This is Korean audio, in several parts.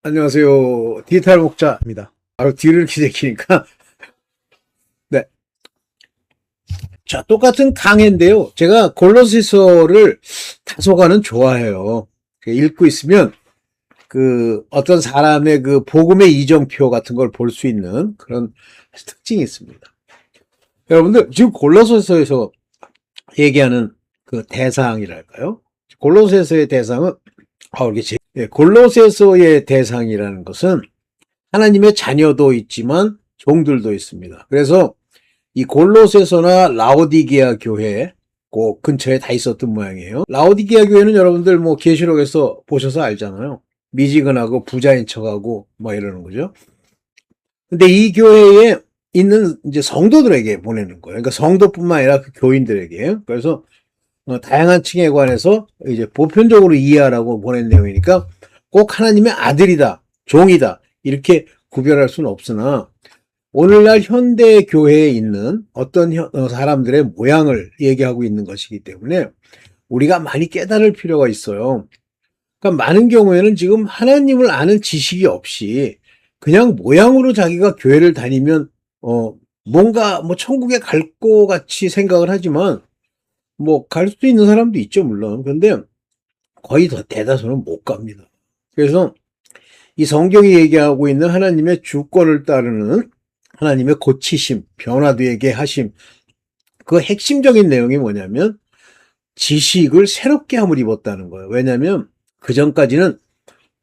안녕하세요. 디지털 목자입니다. 바로 뒤를 이렇게 제키니까. 네. 자, 똑같은 강해인데요. 제가 골로새서를 다소간은 좋아해요. 읽고 있으면 어떤 사람의 복음의 이정표 같은 걸 볼 수 있는 그런 특징이 있습니다. 여러분들, 지금 골로새서에서 얘기하는 그 대상이랄까요? 골로새서의 대상은, 골로새서의 대상이라는 것은 하나님의 자녀도 있지만 종들도 있습니다. 그래서 이 골로새서나 라오디게아 교회 그 근처에 다 있었던 모양이에요. 라오디게아 교회는 여러분들 뭐 계시록에서 보셔서 알잖아요. 미지근하고 부자인 척하고 뭐 이러는 거죠. 근데 이 교회에 있는 이제 성도들에게 보내는 거예요. 그러니까 성도뿐만 아니라 그 교인들에게. 그래서 다양한 층에 관해서 이제 보편적으로 이해하라고 보낸 내용이니까 꼭 하나님의 아들이다, 종이다 이렇게 구별할 수는 없으나 오늘날 현대 교회에 있는 어떤 사람들의 모양을 얘기하고 있는 것이기 때문에 우리가 많이 깨달을 필요가 있어요. 그러니까 많은 경우에는 지금 하나님을 아는 지식이 없이 그냥 모양으로 자기가 교회를 다니면 뭔가 뭐 천국에 갈 것 같이 생각을 하지만 뭐 갈 수 있는 사람도 있죠, 물론. 그런데 거의 대다수는 못 갑니다. 그래서 이 성경이 얘기하고 있는 하나님의 주권을 따르는 하나님의 고치심, 변화되게 하심, 그 핵심적인 내용이 뭐냐면 지식을 새롭게 함을 입었다는 거예요. 왜냐하면 그 전까지는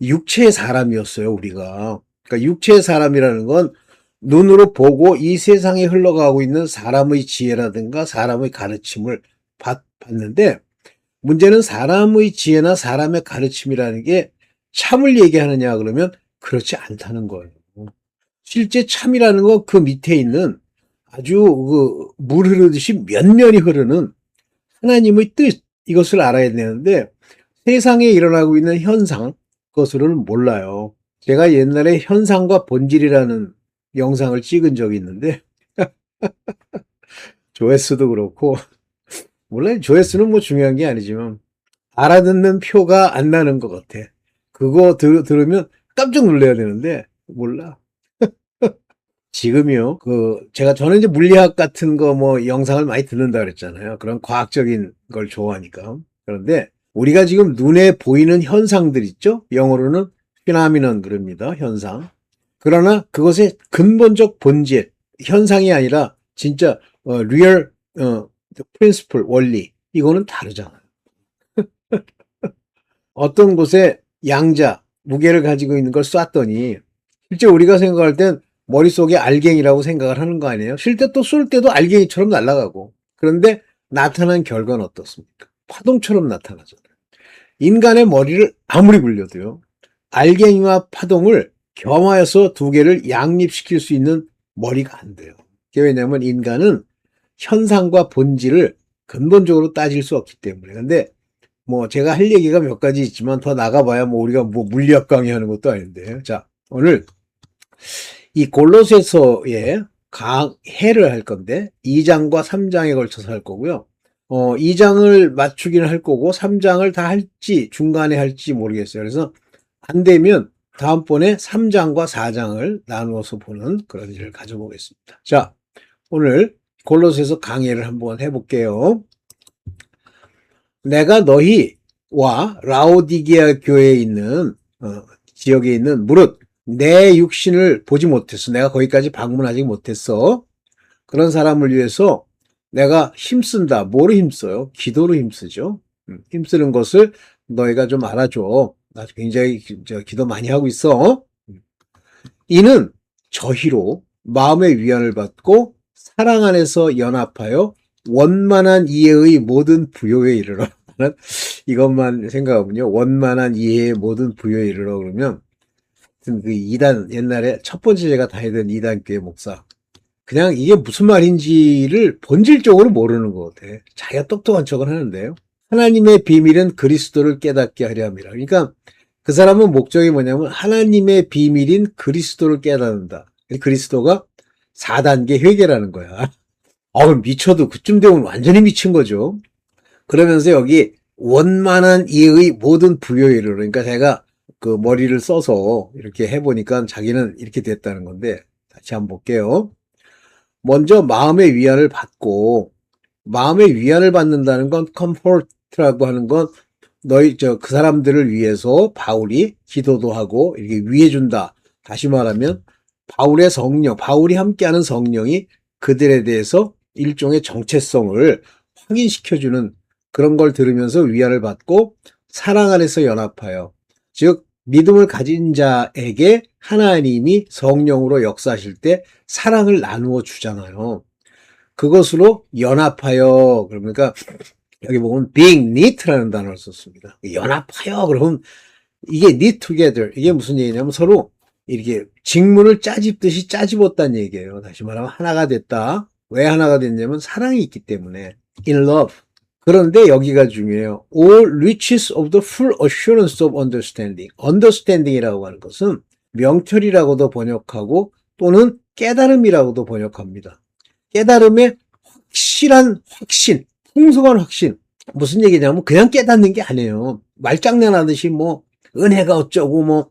육체의 사람이었어요, 우리가. 그러니까 육체의 사람이라는 건 눈으로 보고 이 세상에 흘러가고 있는 사람의 지혜라든가 사람의 가르침을 봤는데 문제는 사람의 지혜나 사람의 가르침이라는 게 참을 얘기하느냐 그러면 그렇지 않다는 거예요. 실제 참이라는 건 그 밑에 있는 아주 물 흐르듯이 면면이 흐르는 하나님의 뜻, 이것을 알아야 되는데 세상에 일어나고 있는 현상, 그것으로는 몰라요. 제가 옛날에 현상과 본질이라는 영상을 찍은 적이 있는데 조회수도 그렇고 물론 조회수는 뭐 중요한 게 아니지만 알아듣는 표가 안 나는 것 같아. 그거 들으면 깜짝 놀라야 되는데 몰라. 지금이요. 저는 이제 물리학 같은 거 뭐 영상을 많이 듣는다 그랬잖아요. 그런 과학적인 걸 좋아하니까. 그런데 우리가 지금 눈에 보이는 현상들 있죠? 영어로는 피나미넌 그럽니다. 현상. 그러나 그것의 근본적 본질, 현상이 아니라 진짜 리얼 프린시플 원리 이거는 다르잖아요. 어떤 곳에 양자, 무게를 가지고 있는 걸 쐈더니 실제 우리가 생각할 땐 머릿속에 알갱이라고 생각을 하는 거 아니에요? 실제 또 쏠 때도 알갱이처럼 날아가고. 그런데 나타난 결과는 어떻습니까? 파동처럼 나타나잖아요. 인간의 머리를 아무리 굴려도요. 알갱이와 파동을 겸하여서 두 개를 양립시킬 수 있는 머리가 안 돼요. 그게 왜냐하면 인간은 현상과 본질을 근본적으로 따질 수 없기 때문에. 근데 뭐 제가 할 얘기가 몇 가지 있지만 더 나가봐야 뭐 우리가 뭐 물리학 강의하는 것도 아닌데. 자, 오늘 이 골로새서의 강해를 할 건데 2장과 3장에 걸쳐서 할 거고요. 2장을 맞추기는 할 거고 3장을 다 할지 중간에 할지 모르겠어요. 그래서 안 되면 다음번에 3장과 4장을 나누어서 보는 그런 일을 가져보겠습니다. 자, 오늘 골로새서 강해를 한번 해볼게요. 내가 너희와 라오디게아 교회에 있는 지역에 있는 무릇 내 육신을 보지 못했어. 내가 거기까지 방문하지 못했어. 그런 사람을 위해서 내가 힘쓴다. 뭐로 힘써요? 기도로 힘쓰죠. 힘쓰는 것을 너희가 좀 알아줘. 나 굉장히 기도 많이 하고 있어. 이는 저희로 마음의 위안을 받고 사랑 안에서 연합하여 원만한 이해의 모든 부요에 이르러. 이것만 생각하면요. 원만한 이해의 모든 부요에 이르러 그러면 그 2단 옛날에 첫 번째 제가 다니던 2단 교회 목사 그냥 이게 무슨 말인지를 본질적으로 모르는 것 같아. 자기가 똑똑한 척은 하는데요. 하나님의 비밀은 그리스도를 깨닫게 하려 함이라. 그러니까 그 사람은 목적이 뭐냐면 하나님의 비밀인 그리스도를 깨닫는다. 그리스도가 4단계 회개라는 거야. 미쳐도 그쯤 되면 완전히 미친 거죠. 그러면서 여기 원만한 이의 모든 부요에 이르러. 그러니까 제가 그 머리를 써서 이렇게 해보니까 자기는 이렇게 됐다는 건데, 다시 한번 볼게요. 먼저 마음의 위안을 받고, 마음의 위안을 받는다는 건 comfort라고 하는 건 그 사람들을 위해서 바울이 기도도 하고 이렇게 위해준다. 다시 말하면 바울의 성령, 바울이 함께하는 성령이 그들에 대해서 일종의 정체성을 확인시켜주는 그런 걸 들으면서 위안을 받고 사랑 안에서 연합하여, 즉 믿음을 가진 자에게 하나님이 성령으로 역사하실 때 사랑을 나누어 주잖아요. 그것으로 연합하여, 그러니까 여기 보면 being knit라는 단어를 썼습니다. 연합하여 그러면 이게 knit together, 이게 무슨 얘기냐면 서로 이렇게 직물을 짜집듯이 짜집었다는 얘기예요. 다시 말하면 하나가 됐다. 왜 하나가 됐냐면 사랑이 있기 때문에 in love. 그런데 여기가 중요해요. All riches of the full assurance of understanding. understanding이라고 하는 것은 명철이라고도 번역하고 또는 깨달음이라고도 번역합니다. 깨달음의 확실한 확신, 풍성한 확신. 무슨 얘기냐면 그냥 깨닫는 게 아니에요. 말장난하듯이 뭐 은혜가 어쩌고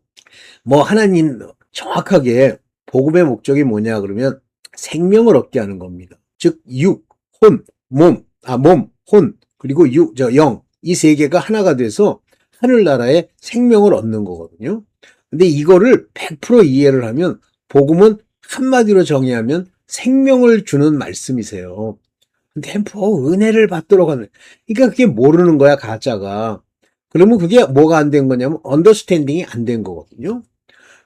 뭐 하나님, 정확하게 복음의 목적이 뭐냐 그러면 생명을 얻게 하는 겁니다. 즉 육, 혼, 몸, 혼, 그리고 영, 이 세 개가 하나가 돼서 하늘나라에 생명을 얻는 거거든요. 근데 이거를 100% 이해를 하면 복음은 한마디로 정의하면 생명을 주는 말씀이세요. 근데 뭐 은혜를 받도록 하는, 그러니까 그게 모르는 거야, 가짜가. 그러면 그게 뭐가 안 된 거냐면 언더스탠딩이 안 된 거거든요.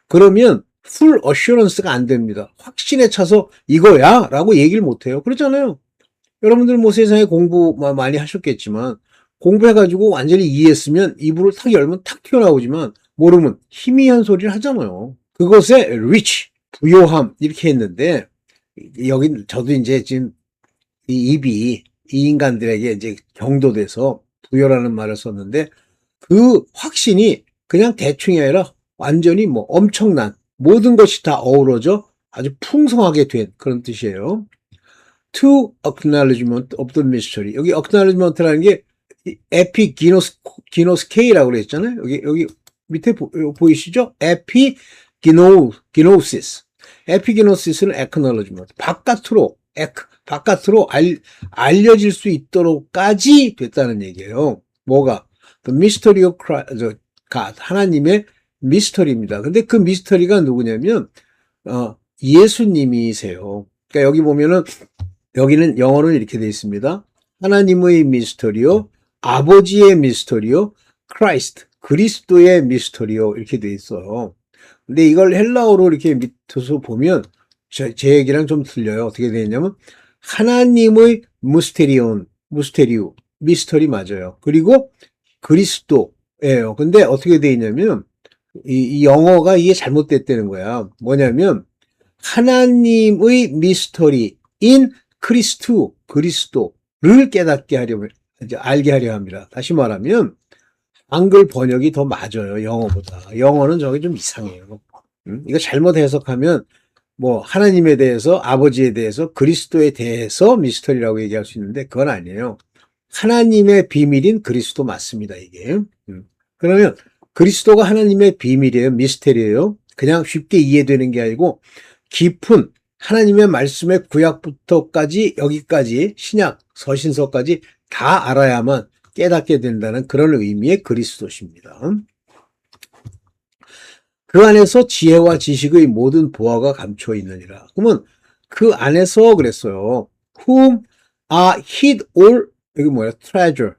그러면 풀 어슈런스가 안 됩니다. 확신에 차서 이거야 라고 얘기를 못 해요. 그렇잖아요. 여러분들 뭐 세상에 공부 많이 하셨겠지만 공부해가지고 완전히 이해했으면 입으로 탁 열면 탁 튀어나오지만 모르면 희미한 소리를 하잖아요. 그것에 rich, 부요함 이렇게 했는데, 여기 저도 이제 지금 이 입이 이 인간들에게 이제 경도돼서 부요라는 말을 썼는데, 그 확신이 그냥 대충이 아니라 완전히 뭐 엄청난 모든 것이 다 어우러져 아주 풍성하게 된 그런 뜻이에요. To acknowledgement of the mystery. 여기 acknowledgement라는 게 에피기노스케이라고 그랬잖아요. 여기 밑에 보이시죠? 에피기노시스. 에피기노시스는 acknowledgement. 바깥으로 알려질 수 있도록까지 됐다는 얘기예요. 뭐가? The mystery of God, 하나님의 미스터리입니다. 근데 그 미스터리가 누구냐면 예수님이세요. 그러니까 여기 보면은, 여기는 영어로는 이렇게 되어 있습니다. 하나님의 미스터리요, 아버지의 미스터리요, 크라이스트, 그리스도의 미스터리요, 이렇게 되어 있어요. 근데 이걸 헬라어로 이렇게 밑에서 보면 제 얘기랑 좀 틀려요. 어떻게 되어 있냐면 하나님의 무스테리오, 미스터리 맞아요. 그리고 그리스도예요. 근데 어떻게 되어 있냐면 이 영어가 이게 잘못됐다는 거야. 뭐냐면 하나님의 미스터리인 그리스도를 깨닫게 하려면, 알게 하려 합니다. 다시 말하면 한글 번역이 더 맞아요, 영어보다. 영어는 저게 좀 이상해요. 이거 잘못 해석하면 뭐 하나님에 대해서, 아버지에 대해서, 그리스도에 대해서 미스터리라고 얘기할 수 있는데 그건 아니에요. 하나님의 비밀인 그리스도 맞습니다, 이게. 그러면 그리스도가 하나님의 비밀이에요, 미스터리예요. 그냥 쉽게 이해되는 게 아니고 깊은 하나님의 말씀의 구약부터까지 여기까지 신약, 서신서까지 다 알아야만 깨닫게 된다는 그런 의미의 그리스도십니다. 그 안에서 지혜와 지식의 모든 보화가 감춰 있느니라. 그러면 그 안에서 그랬어요. Whom are hid all, 여기 뭐야? treasure.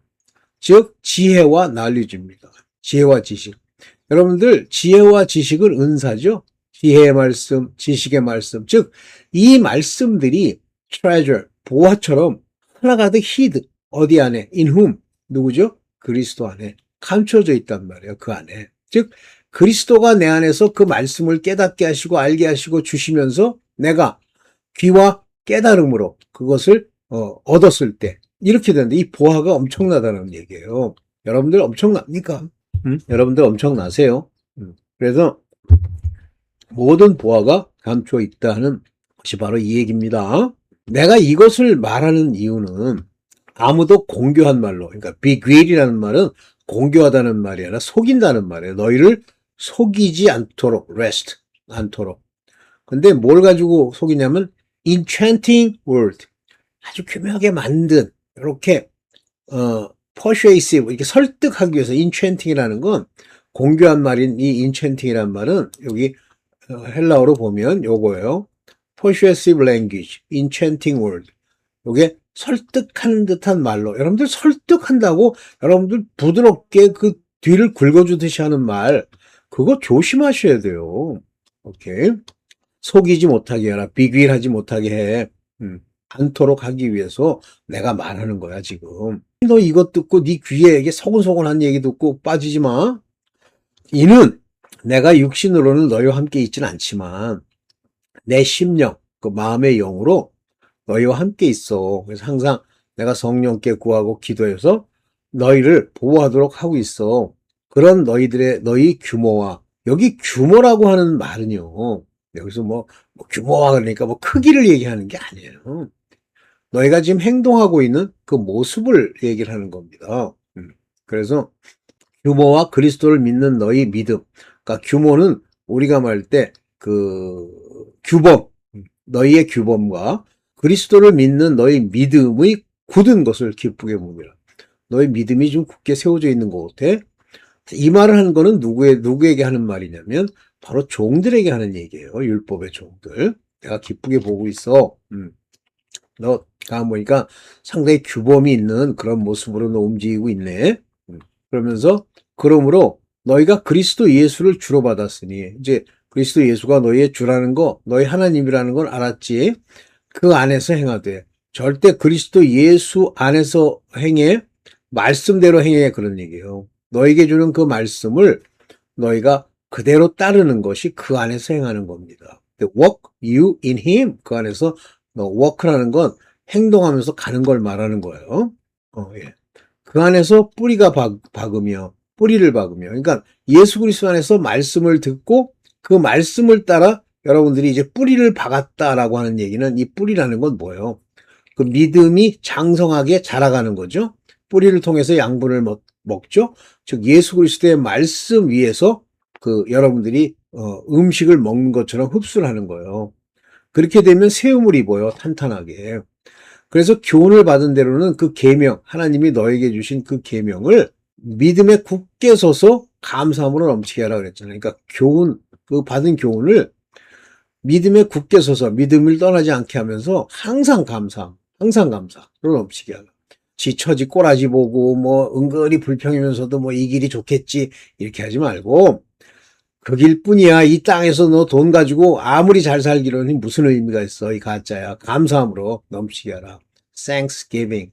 즉 지혜와 knowledge입니다. 지혜와 지식. 여러분들 지혜와 지식은 은사죠. 지혜의 말씀, 지식의 말씀. 즉 이 말씀들이 treasure, 보화처럼 하나가득 hid, 어디 안에? in whom, 누구죠? 그리스도 안에 감춰져 있단 말이에요. 그 안에. 즉 그리스도가 내 안에서 그 말씀을 깨닫게 하시고 알게 하시고 주시면서 내가 귀와 깨달음으로 그것을 얻었을 때 이렇게 되는데, 이 보화가 엄청나다는 얘기예요. 여러분들 엄청납니까? 여러분들 엄청나세요. 그래서 모든 보화가 감춰 있다 하는 것이 바로 이 얘기입니다. 내가 이것을 말하는 이유는 아무도 공교한 말로, 그러니까 beguile이라는 말은 공교하다는 말이 아니라 속인다는 말이에요. 너희를 속이지 않도록, rest, 않도록. 근데 뭘 가지고 속이냐면 enchanting word, 아주 교묘하게 만든, 이렇게 persuasive, 이렇게 설득하기 위해서 enchanting이라는 건 공교한 말인 이 enchanting이라는 말은 여기 헬라어로 보면 요거예요. persuasive language, enchanting word. 요게 설득하는 듯한 말로, 여러분들 설득한다고 여러분들 부드럽게 그 뒤를 긁어주듯이 하는 말, 그거 조심하셔야 돼요. 오케이. 속이지 못하게 해라. 비빌하지 못하게 해. 않도록 하기 위해서 내가 말하는 거야, 지금. 너 이것 듣고 네 귀에 이게 서근서근한 얘기 듣고 빠지지 마. 이는 내가 육신으로는 너희와 함께 있지는 않지만 내 심령, 그 마음의 영으로 너희와 함께 있어. 그래서 항상 내가 성령께 구하고 기도해서 너희를 보호하도록 하고 있어. 그런 너희 규모와, 여기 규모라고 하는 말은요, 여기서 뭐 규모와 그러니까 뭐 크기를 얘기하는 게 아니에요. 너희가 지금 행동하고 있는 그 모습을 얘기를 하는 겁니다. 그래서 규모와 그리스도를 믿는 너희 믿음. 그러니까 규모는 우리가 말할 때 그 규범, 너희의 규범과 그리스도를 믿는 너희 믿음의 굳은 것을 기쁘게 봅니다. 너희 믿음이 좀 굳게 세워져 있는 것 같아. 이 말을 하는 거는 누구에게 하는 말이냐면 바로 종들에게 하는 얘기예요. 율법의 종들. 내가 기쁘게 보고 있어. 너가 보니까 상당히 규범이 있는 그런 모습으로 너 움직이고 있네. 그러면서 그러므로 너희가 그리스도 예수를 주로 받았으니, 이제 그리스도 예수가 너희의 주라는 거, 너희 하나님이라는 걸 알았지. 그 안에서 행하되, 절대 그리스도 예수 안에서 행해, 말씀대로 행해, 그런 얘기예요. 너에게 주는 그 말씀을 너희가 그대로 따르는 것이 그 안에서 행하는 겁니다. walk you in him, 그 안에서 walk라는 건 행동하면서 가는 걸 말하는 거예요. 예. 그 안에서 뿌리를 박으며, 그러니까 예수 그리스도 안에서 말씀을 듣고 그 말씀을 따라 여러분들이 이제 뿌리를 박았다라고 하는 얘기는, 이 뿌리라는 건 뭐예요? 그 믿음이 장성하게 자라가는 거죠. 뿌리를 통해서 양분을 먹죠. 즉 예수 그리스도의 말씀 위에서 그 여러분들이 음식을 먹는 것처럼 흡수를 하는 거예요. 그렇게 되면 세움을 입어요, 탄탄하게. 그래서 교훈을 받은 대로는 그 계명, 하나님이 너에게 주신 그 계명을 믿음에 굳게 서서 감사함으로 넘치게 하라 그랬잖아요. 그러니까 교훈, 그 받은 교훈을 믿음에 굳게 서서 믿음을 떠나지 않게 하면서 항상 감사로 넘치게 하라. 지 처지 꼬라지 보고 뭐 은근히 불평이면서도 뭐 이 길이 좋겠지 이렇게 하지 말고, 그 길뿐이야. 이 땅에서 너 돈 가지고 아무리 잘 살기로는 무슨 의미가 있어. 이 가짜야. 감사함으로 넘치게 하라. Thanksgiving,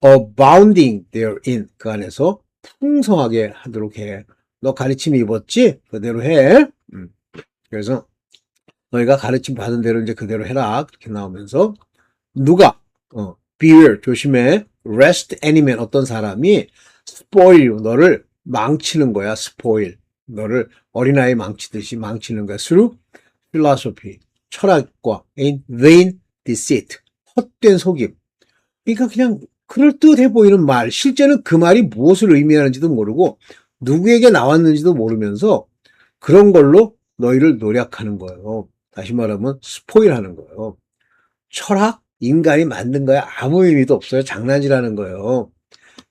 abounding therein, 그 안에서 풍성하게 하도록 해. 너 가르침 입었지? 그대로 해. 그래서 너희가 가르침 받은 대로 이제 그대로 해라. 그렇게 나오면서 누가 beware, 조심해. rest any man, 어떤 사람이 spoil you, 너를 망치는 거야. spoil, 너를 어린아이 망치듯이 망치는 거야. through philosophy, 철학과 in vain deceit, 헛된 속임. 그러니까 그냥 그럴듯해 보이는 말, 실제는 그 말이 무엇을 의미하는지도 모르고 누구에게 나왔는지도 모르면서 그런 걸로 너희를 노력하는 거예요. 다시 말하면 스포일하는 거예요. 철학? 인간이 만든 거야. 아무 의미도 없어요. 장난질하는 거예요.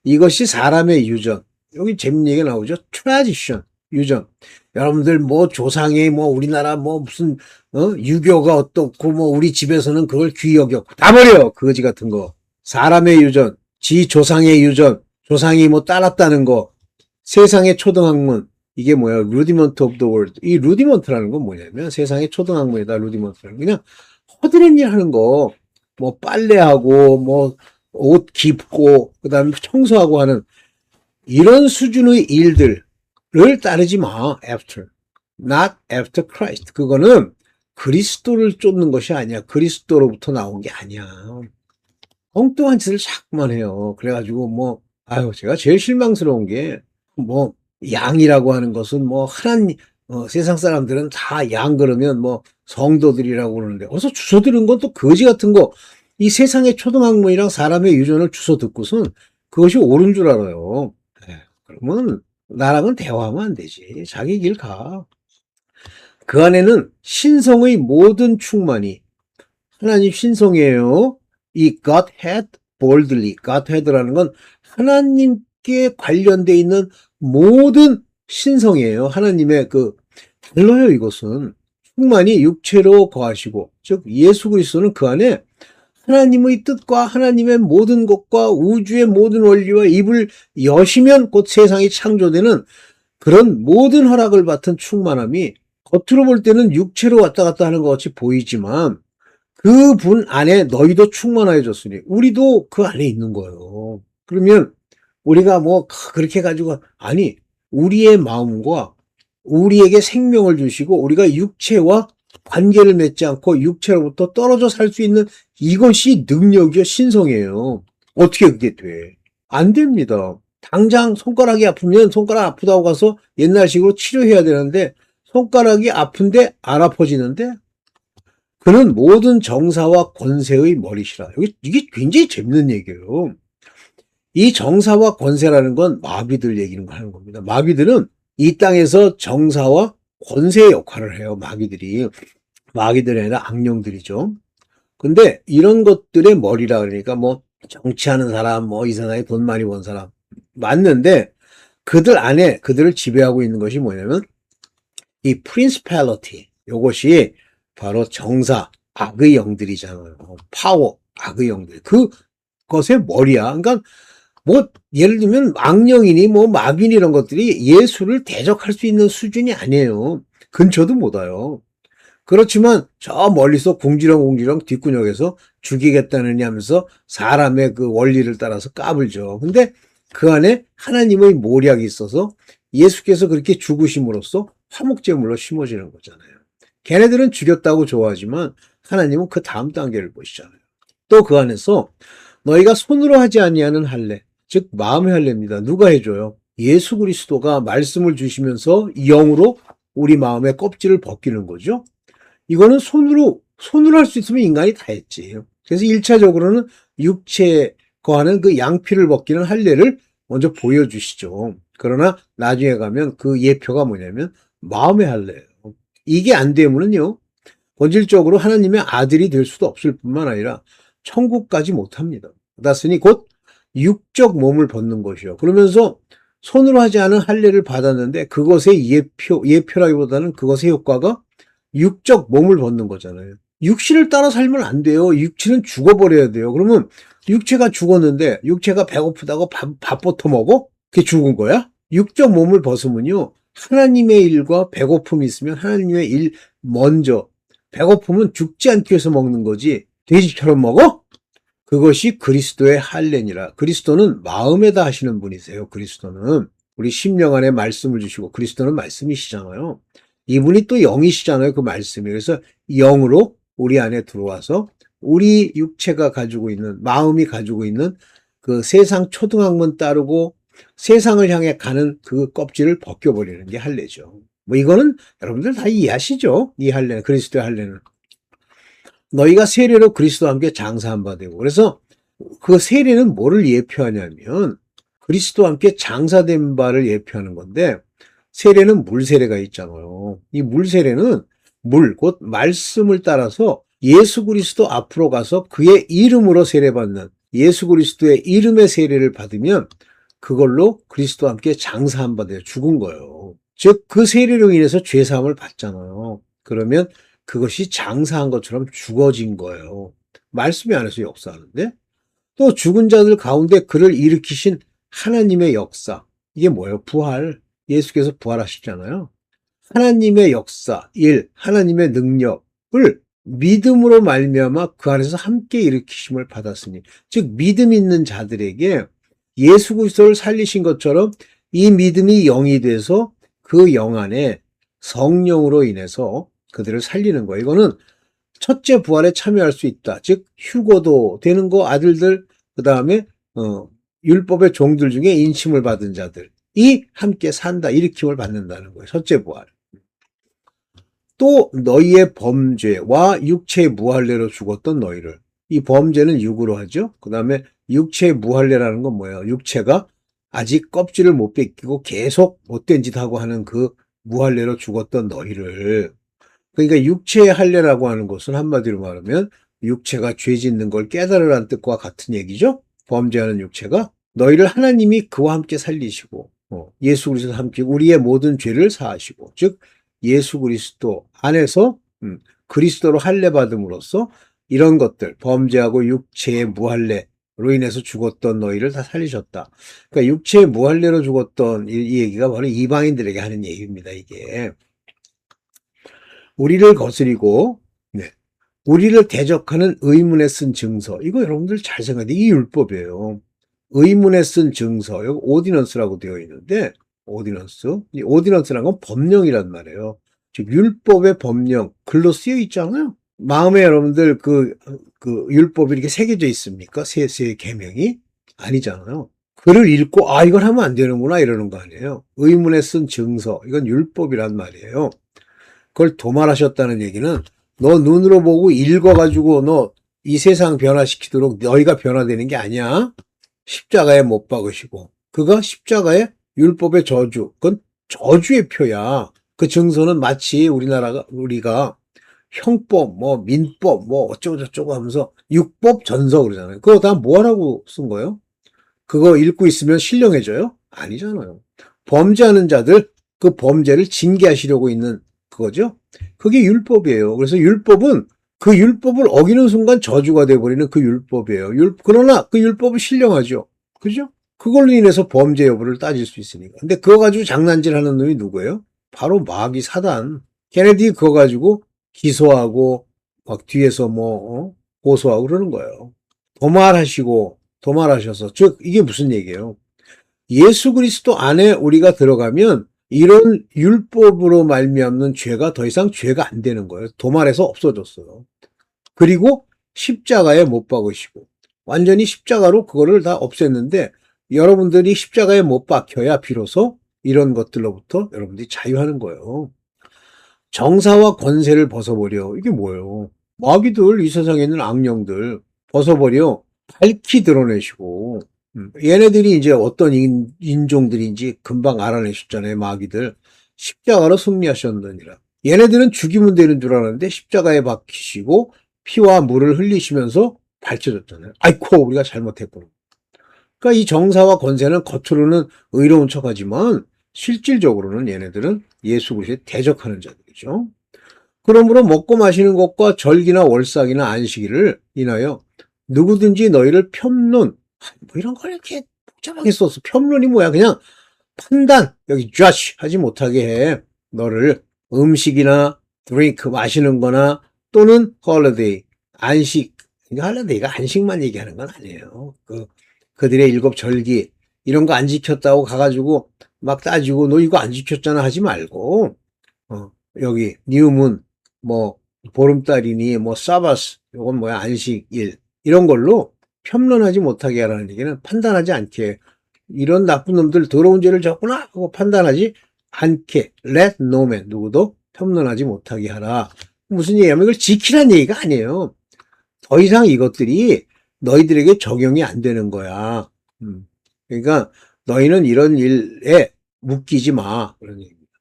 이것이 사람의 유전. 여기 재밌는 얘기가 나오죠. 트라디션, 유전. 여러분들 뭐 조상의 뭐 우리나라 뭐 무슨 유교가 어떻고 뭐 우리 집에서는 그걸 귀히 여겼고 다 버려. 거지 같은 거. 사람의 유전, 지 조상의 유전, 조상이 뭐 따랐다는 거. 세상의 초등학문. 이게 뭐야? rudiment of the world. 이 rudiment라는 건 뭐냐면 세상의 초등학문이다. rudiment라는 그냥 허드렛 일 하는 거. 뭐 빨래하고 뭐 옷 깁고 그다음에 청소하고 하는 이런 수준의 일들을 따르지 마. after, not after Christ. 그거는 그리스도를 쫓는 것이 아니야. 그리스도로부터 나온 게 아니야. 엉뚱한 짓을 자꾸만 해요. 그래가지고 뭐 제가 제일 실망스러운 게 뭐 양이라고 하는 것은 뭐 세상 사람들은 다 양 그러면 뭐 성도들이라고 그러는데 어디서 주워 들은 건 또 거지 같은 거. 이 세상의 초등학문이랑 사람의 유전을 주워 듣고선 그것이 옳은 줄 알아요. 그러면 나랑은 대화하면 안 되지. 자기 길 가. 그 안에는 신성의 모든 충만이 하나님 신성이에요. 이 Godhead boldly, Godhead라는 건 하나님께 관련돼 있는 모든 신성이에요. 하나님의 달라요, 이것은. 충만히 육체로 거하시고, 즉 예수 그리스도는 그 안에 하나님의 뜻과 하나님의 모든 것과 우주의 모든 원리와 입을 여시면 곧 세상이 창조되는 그런 모든 허락을 받은 충만함이 겉으로 볼 때는 육체로 왔다 갔다 하는 것 같이 보이지만 그 분 안에 너희도 충만해졌으니 우리도 그 안에 있는 거예요. 그러면 우리가 뭐 그렇게 가지고 아니 우리의 마음과 우리에게 생명을 주시고 우리가 육체와 관계를 맺지 않고 육체로부터 떨어져 살 수 있는 이것이 능력이요 신성이에요. 어떻게 그게 돼? 안 됩니다. 당장 손가락이 아프면 손가락 아프다고 가서 옛날식으로 치료해야 되는데 손가락이 아픈데 안 아파지는데 그는 모든 정사와 권세의 머리시라. 이게 굉장히 재밌는 얘기예요. 이 정사와 권세라는 건 마귀들 얘기를 하는 겁니다. 마귀들은 이 땅에서 정사와 권세의 역할을 해요. 마귀들이 아니라 악령들이죠. 근데 이런 것들의 머리라 그러니까 뭐 정치하는 사람, 뭐 이 세상에 돈 많이 번 사람 맞는데 그들 안에 그들을 지배하고 있는 것이 뭐냐면 이 principality 요것이 바로 정사 악의 영들이잖아요. 파워 악의 영들 그것의 머리야. 그러니까 뭐 예를 들면 악령이니 뭐 마귀니 이런 것들이 예수를 대적할 수 있는 수준이 아니에요. 근처도 못 와요. 그렇지만 저 멀리서 궁지렁궁지렁 뒷구녕에서 죽이겠다느니 하면서 사람의 그 원리를 따라서 까불죠. 근데 그 안에 하나님의 모략이 있어서 예수께서 그렇게 죽으심으로써 화목제물로 심어지는 거잖아요. 걔네들은 죽였다고 좋아하지만 하나님은 그 다음 단계를 보시잖아요. 또 그 안에서 너희가 손으로 하지 아니하는 할례, 즉 마음의 할례입니다. 누가 해줘요? 예수 그리스도가 말씀을 주시면서 영으로 우리 마음의 껍질을 벗기는 거죠. 이거는 손으로 할 수 있으면 인간이 다 했지. 그래서 1차적으로는 육체에 거하는 그 양피를 벗기는 할례를 먼저 보여주시죠. 그러나 나중에 가면 그 예표가 뭐냐면 마음의 할례예요. 이게 안 되면은요, 본질적으로 하나님의 아들이 될 수도 없을 뿐만 아니라 천국까지 못합니다. 받았으니 곧 육적 몸을 벗는 것이요. 그러면서 손으로 하지 않은 할례를 받았는데 그것의 예표라기보다는 그것의 효과가 육적 몸을 벗는 거잖아요. 육신을 따라 살면 안 돼요. 육체는 죽어버려야 돼요. 그러면 육체가 죽었는데 육체가 배고프다고 밥부터 먹어? 그게 죽은 거야? 육적 몸을 벗으면요. 하나님의 일과 배고픔이 있으면 하나님의 일 먼저 배고픔은 죽지 않기 위해서 먹는 거지 돼지처럼 먹어? 그것이 그리스도의 할례니라. 그리스도는 마음에다 하시는 분이세요. 그리스도는 우리 심령 안에 말씀을 주시고 그리스도는 말씀이시잖아요. 이분이 또 영이시잖아요. 그 말씀이. 그래서 영으로 우리 안에 들어와서 우리 육체가 가지고 있는 마음이 가지고 있는 그 세상 초등학문 따르고 세상을 향해 가는 그 껍질을 벗겨버리는 게 할례죠. 뭐 이거는 여러분들 다 이해하시죠? 이 할례는 그리스도의 할례는 너희가 세례로 그리스도와 함께 장사한 바 되고 그래서 그 세례는 뭐를 예표하냐면 그리스도와 함께 장사된 바를 예표하는 건데 세례는 물세례가 있잖아요. 이 물세례는 곧 말씀을 따라서 예수 그리스도 앞으로 가서 그의 이름으로 세례받는 예수 그리스도의 이름의 세례를 받으면 그걸로 그리스도와 함께 장사한 바 돼요. 죽은 거예요. 즉 그 세례로 인해서 죄사함을 받잖아요. 그러면 그것이 장사한 것처럼 죽어진 거예요. 말씀이 안에서 역사하는데 또 죽은 자들 가운데 그를 일으키신 하나님의 역사 이게 뭐예요? 부활. 예수께서 부활하시잖아요. 하나님의 역사, 하나님의 능력을 믿음으로 말미암아 그 안에서 함께 일으키심을 받았으니 즉 믿음 있는 자들에게 예수 그리스도를 살리신 것처럼 이 믿음이 영이 돼서 그 영 안에 성령으로 인해서 그들을 살리는 거예요. 이거는 첫째 부활에 참여할 수 있다. 즉 휴거도 되는 거 아들들 그다음에 율법의 종들 중에 인침을 받은 자들이 함께 산다. 일으킴을 받는다는 거예요. 첫째 부활. 또 너희의 범죄와 육체의 무할례로 죽었던 너희를 이 범죄는 육으로 하죠. 그다음에 육체의 무할례라는 건 뭐예요? 육체가 아직 껍질을 못 벗기고 계속 못된 짓 하고 하는 그 무할례로 죽었던 너희를, 그러니까 육체의 할례라고 하는 것은 한마디로 말하면 육체가 죄 짓는 걸 깨달으라는 뜻과 같은 얘기죠. 범죄하는 육체가 너희를 하나님이 그와 함께 살리시고 예수 그리스도와 함께 우리의 모든 죄를 사하시고, 즉 예수 그리스도 안에서 그리스도로 할례 받음으로써 이런 것들, 범죄하고 육체의 무할례로 인해서 죽었던 너희를 다 살리셨다. 그러니까 육체의 무할례로 죽었던 이 얘기가 바로 이방인들에게 하는 얘기입니다. 이게 우리를 거스리고 우리를 대적하는 의문에 쓴 증서, 이거 여러분들 잘 생각해. 이게 율법이에요. 의문에 쓴 증서, 여기 오디넌스라고 되어 있는데, 오디넌스. 이 오디넌스라는 건 법령이란 말이에요. 즉 율법의 법령, 글로 쓰여 있잖아요. 마음에 여러분들 그 율법이 이렇게 새겨져 있습니까? 세 계명이 아니잖아요. 글을 읽고 이걸 하면 안 되는구나 이러는 거 아니에요. 의문에 쓴 증서, 이건 율법이란 말이에요. 그걸 도말하셨다는 얘기는 너 눈으로 보고 읽어가지고 너 이 세상 변화시키도록 너희가 변화되는 게 아니야. 십자가에 못 박으시고, 그가 십자가의 율법의 저주, 그건 저주의 표야. 그 증서는 마치 우리가 형법, 민법, 어쩌고저쩌고 하면서 율법 전서 그러잖아요. 그거 다 뭐하라고 쓴 거예요? 그거 읽고 있으면 신령해져요? 아니잖아요. 범죄하는 자들, 그 범죄를 징계하시려고 있는 그거죠. 그게 율법이에요. 그래서 율법은 그 율법을 어기는 순간 저주가 돼버리는 그 율법이에요. 그러나 그 율법은 신령하죠. 그죠? 그걸로 인해서 범죄 여부를 따질 수 있으니까. 근데 그거 가지고 장난질 하는 놈이 누구예요? 바로 마귀 사단. 걔네들이 그거 가지고 기소하고 막 뒤에서 고소하고 그러는 거예요. 도말하셔서. 즉 이게 무슨 얘기예요? 예수 그리스도 안에 우리가 들어가면 이런 율법으로 말미암는 죄가 더 이상 죄가 안 되는 거예요. 도말해서 없어졌어요. 그리고 십자가에 못 박으시고 완전히 십자가로 그거를 다 없앴는데, 여러분들이 십자가에 못 박혀야 비로소 이런 것들로부터 여러분들이 자유하는 거예요. 정사와 권세를 벗어버려. 이게 뭐예요? 마귀들, 이 세상에 있는 악령들 벗어버려 밝히 드러내시고, 얘네들이 이제 어떤 인종들인지 금방 알아내셨잖아요. 마귀들. 십자가로 승리하셨느니라. 얘네들은 죽이면 되는 줄 알았는데 십자가에 박히시고 피와 물을 흘리시면서 밝혀졌잖아요. 아이고, 우리가 잘못했구나. 그러니까 이 정사와 권세는 겉으로는 의로운 척하지만 실질적으로는 얘네들은 예수 그리스도에 대적하는 자들이죠. 그러므로 먹고 마시는 것과 절기나 월삭이나 안식일을 인하여 누구든지 너희를 편론, 이런 걸 이렇게 복잡하게 썼어. 편론이 뭐야? 그냥 판단, 여기 judge 하지 못하게 해. 너를 음식이나 drink, 마시는 거나 또는 holiday, 안식. holiday가 안식만 얘기하는 건 아니에요. 그들의 7 절기, 이런 거 안 지켰다고 가가지고 막 따지고 너 이거 안 지켰잖아 하지 말고, 여기 뉴문, 보름달이니 사바스, 요건 뭐야, 안식일, 이런 걸로 편론하지 못하게 하라는 얘기는 판단하지 않게, 이런 나쁜 놈들 더러운 죄를 졌구나 하고 판단하지 않게, let no man, 누구도 편론하지 못하게 하라. 무슨 얘기냐면 이걸 지키라는 얘기가 아니에요. 더 이상 이것들이 너희들에게 적용이 안 되는 거야. 그러니까 너희는 이런 일에 묶이지 마, 그런 얘기입니다.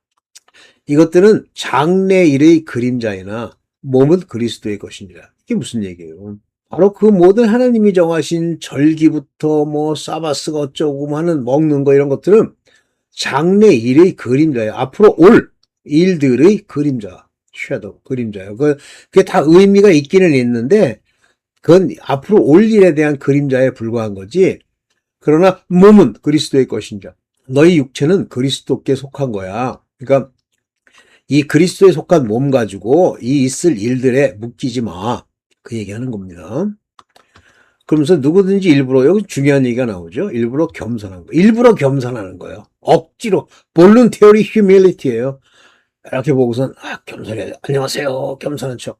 이것들은 장래일의 그림자이나 몸은 그리스도의 것이니라. 이게 무슨 얘기예요? 바로 그 모든 하나님이 정하신 절기부터 사바스가 어쩌고 하는 먹는 거, 이런 것들은 장래일의 그림자예요. 앞으로 올 일들의 그림자, 섀도우, 그림자예요. 그게 다 의미가 있기는 있는데 그건 앞으로 올 일에 대한 그림자에 불과한 거지. 그러나 몸은 그리스도의 것인자. 너희 육체는 그리스도께 속한 거야. 그러니까 이 그리스도에 속한 몸 가지고 이 있을 일들에 묶이지 마. 그 얘기하는 겁니다. 그러면서 누구든지 일부러, 여기 중요한 얘기가 나오죠. 일부러 겸손한 거. 일부러 겸손하는 거예요. 억지로. voluntary humility예요. 이렇게 보고선 겸손해. 안녕하세요. 겸손한 척.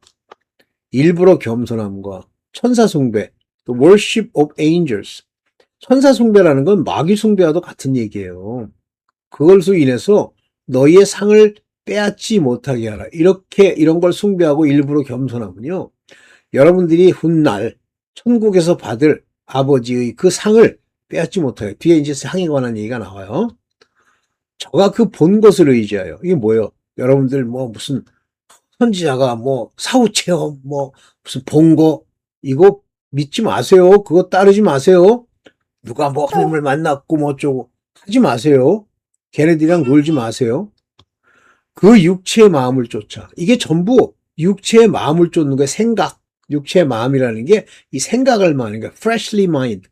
일부러 겸손함과 천사 숭배, the worship of angels. 천사 숭배라는 건 마귀 숭배와도 같은 얘기예요. 그걸로 인해서 너희의 상을 빼앗지 못하게 하라. 이런 걸 숭배하고 일부러 겸손하면요, 여러분들이 훗날 천국에서 받을 아버지의 그 상을 빼앗지 못하게. 뒤에 이제 상에 관한 얘기가 나와요. 저가 그 본 것을 의지하여. 이게 뭐예요? 여러분들 뭐 무슨 선지자가 뭐 사후체험 뭐 무슨 본 거 이거 믿지 마세요. 그거 따르지 마세요. 누가 뭐 하나님을 만났고 뭐 어쩌고 하지 마세요. 걔네들이랑 놀지 마세요. 그 육체의 마음을 쫓아. 이게 전부 육체의 마음을 쫓는 거예요. 생각. 육체의 마음이라는 게 이 생각을 말하는 거예요. freshly mind.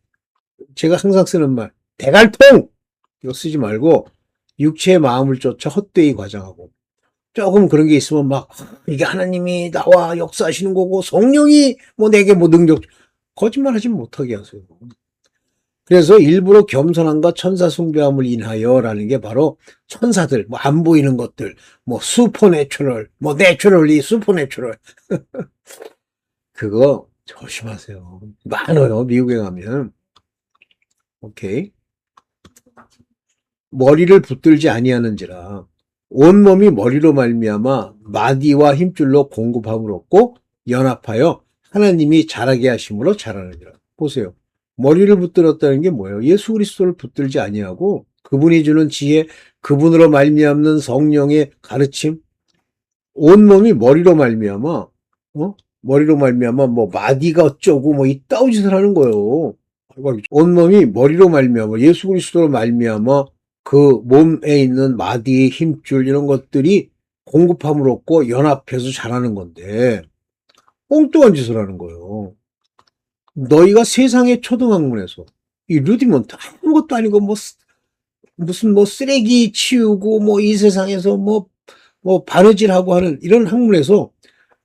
제가 항상 쓰는 말. 대갈통! 이거 쓰지 말고 육체의 마음을 쫓아 헛되이 과장하고. 조금 그런 게 있으면 막 이게 하나님이 나와 역사하시는 거고 성령이 뭐 내게 뭐 능력 거짓말하지 못하게 하세요. 그래서 일부러 겸손함과 천사 숭배함을 인하여라는 게 바로 천사들 뭐 안 보이는 것들 뭐 슈퍼내추럴 뭐 내추럴리 슈퍼내추럴 그거 조심하세요. 많아요. 미국에 가면. 오케이. 머리를 붙들지 아니하는지라 온몸이 머리로 말미암아 마디와 힘줄로 공급함을 얻고 연합하여 하나님이 자라게 하심으로 자라느니라. 보세요. 머리를 붙들었다는 게 뭐예요? 예수 그리스도를 붙들지 아니하고 그분이 주는 지혜, 그분으로 말미암는 성령의 가르침, 온몸이 머리로 말미암아, 머리로 말미암아 뭐 마디가 어쩌고 뭐 이따위 짓을 하는 거예요. 온몸이 머리로 말미암아 예수 그리스도로 말미암아 그 몸에 있는 마디, 힘줄 이런 것들이 공급함을 얻고 연합해서 자라는 건데 엉뚱한 짓을 하는 거예요. 너희가 세상의 초등학문에서 이 루디먼트 아무것도 아니고 뭐 무슨 뭐 쓰레기 치우고 뭐 이 세상에서 뭐 바느질하고 하는 이런 학문에서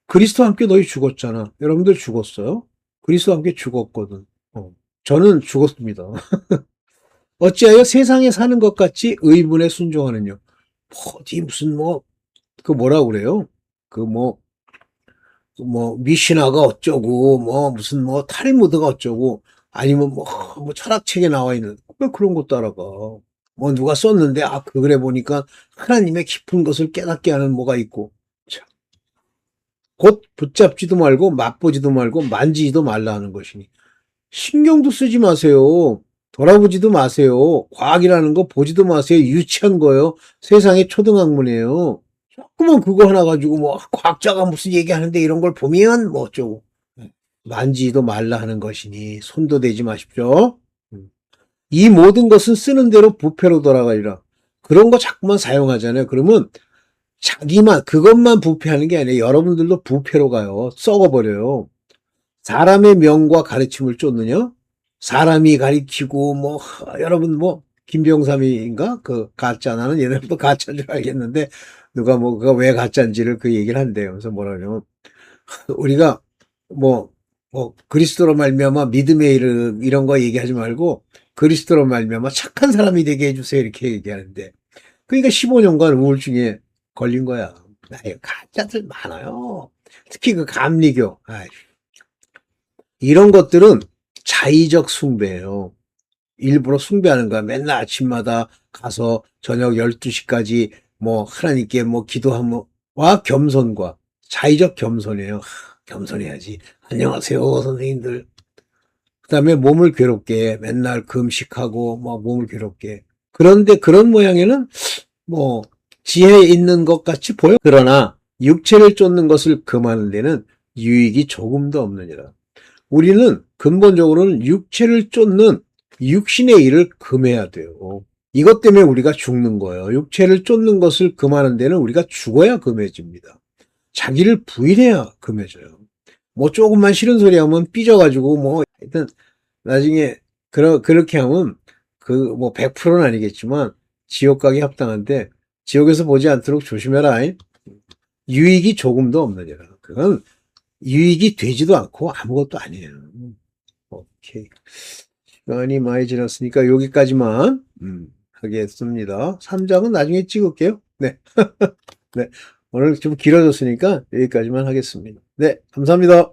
그리스도와 함께 너희 죽었잖아. 여러분들 죽었어요? 그리스도와 함께 죽었거든. 저는 죽었습니다. 어찌하여 세상에 사는 것 같이 의분에 순종하느냐. 어디 무슨 그 뭐라고 그래요? 미시나가 어쩌고, 무슨 탈무드가 어쩌고, 아니면 철학책에 나와 있는, 왜 그런 거 따라가. 누가 썼는데, 그 글에 보니까 하나님의 깊은 것을 깨닫게 하는 뭐가 있고, 참. 곧 붙잡지도 말고, 맛보지도 말고, 만지지도 말라 하는 것이니. 신경도 쓰지 마세요. 돌아보지도 마세요. 과학이라는 거 보지도 마세요. 유치한 거예요. 세상의 초등학문이에요. 조금만 그거 하나 가지고 과학자가 무슨 얘기하는데 이런 걸 보면 어쩌고. 만지지도 말라 하는 것이니 손도 대지 마십시오. 이 모든 것은 쓰는 대로 부패로 돌아가리라. 그런 거 자꾸만 사용하잖아요. 그러면 자기만 그것만 부패하는 게 아니라 여러분들도 부패로 가요. 썩어버려요. 사람의 명과 가르침을 쫓느냐? 사람이 가리키고 여러분 김병삼이인가 그 가짜 나는 얘네도 가짜인 줄 알겠는데 누가 그가 왜 가짜인지를 그 얘기를 한대요. 그래서 뭐라냐면 우리가 그리스도로 말미암아 믿음의 이름 이런 거 얘기하지 말고 그리스도로 말미암아 착한 사람이 되게 해주세요 이렇게 얘기하는데 그러니까 15년간 우울증에 걸린 거야. 가짜들 많아요. 특히 그 감리교. 이런 것들은 자의적 숭배예요. 일부러 숭배하는 거야. 맨날 아침마다 가서 저녁 12시까지 하나님께 기도함과 겸손과 자의적 겸손이에요. 겸손해야지. 안녕하세요, 선생님들. 그 다음에 몸을 괴롭게 맨날 금식하고 몸을 괴롭게. 그런데 그런 모양에는 지혜 있는 것 같이 보여. 그러나 육체를 쫓는 것을 금하는 데는 유익이 조금도 없느니라. 우리는 근본적으로는 육체를 쫓는 육신의 일을 금해야 돼요. 이것 때문에 우리가 죽는 거예요. 육체를 쫓는 것을 금하는 데는 우리가 죽어야 금해집니다. 자기를 부인해야 금해져요. 조금만 싫은 소리 하면 삐져가지고 하여튼 나중에 그렇게 하면 100%는 아니겠지만 지옥 가기 합당한데 지옥에서 보지 않도록 조심해라. 유익이 조금도 없느니라. 그건 유익이 되지도 않고 아무것도 아니에요. 오케이. 시간이 많이 지났으니까 여기까지만 하겠습니다. 3장은 나중에 찍을게요. 네. 네. 오늘 좀 길어졌으니까 여기까지만 하겠습니다. 네. 감사합니다.